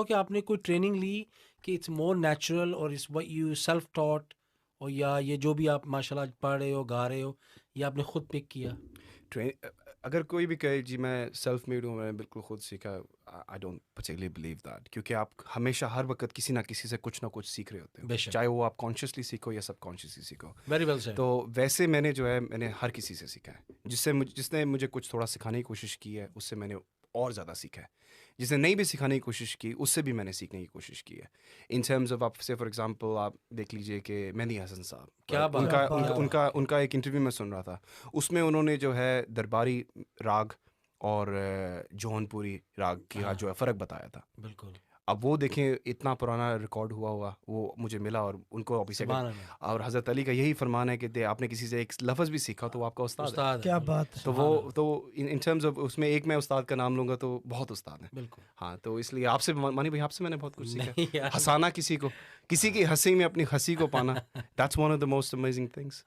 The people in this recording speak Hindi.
कि आपने कोई ट्रेनिंग ली कि इट्स मोर नेचुरल और it's what you self taught, और या ये जो भी आप माशाल्लाह पढ़ रहे हो, गा रहे हो, ये आपने खुद पिक किया? अगर कोई भी कहे जी मैं सेल्फ मेड हूँ, मैं बिल्कुल खुद सीखा, I don't particularly believe that, क्योंकि आप हमेशा हर वक्त किसी ना किसी से कुछ ना कुछ सीख रहे होते हो, बेशक। चाहे वो आप कॉन्शियसली सीखो या सबकॉन्शियसली सीखो। Very well said. तो वैसे मैंने जो है मैंने हर किसी से सीखा है, जिसने मुझे कुछ थोड़ा सिखाने की कोशिश की है उससे मैंने और ज़्यादा सीखा है, जिसने नहीं भी सिखाने की कोशिश की उससे भी मैंने सीखने की कोशिश की है। इन टर्म्स ऑफ, आप से फॉर एग्जांपल आप देख लीजिए कि मेहंदी हसन साहब, क्या right? बात क्या है! उनका क्या उनका बात है। बात उनका है! उनका एक इंटरव्यू मैं सुन रहा था, उसमें उन्होंने जो है दरबारी राग और जौनपुरी राग का हाँ, जो है फ़र्क बताया था। बिल्कुल। अब वो देखें, इतना पुराना रिकॉर्ड हुआ वो मुझे मिला, और उनको ऑब्वियसली अगर, सुभान अल्लाह! और हज़रत अली का यही फरमान है कि आपने किसी से एक लफ्ज़ भी सीखा तो वो आपका उस्ताद है। उस्ताद है, क्या बिल्कुल, बात है। तो वो सुभान अल्लाह! तो इन टर्म्स ऑफ उसमें एक मैं उस्ताद का नाम लूँगा तो बहुत उस्ताद हैं। बिल्कुल। हाँ, तो इसलिए आपसे मानी भाई, आपसे मैंने बहुत कुछ सीखा है। नहीं यार। हँसाना किसी को, किसी की हँसी में अपनी हँसी को पाना, that's one of the most amazing things.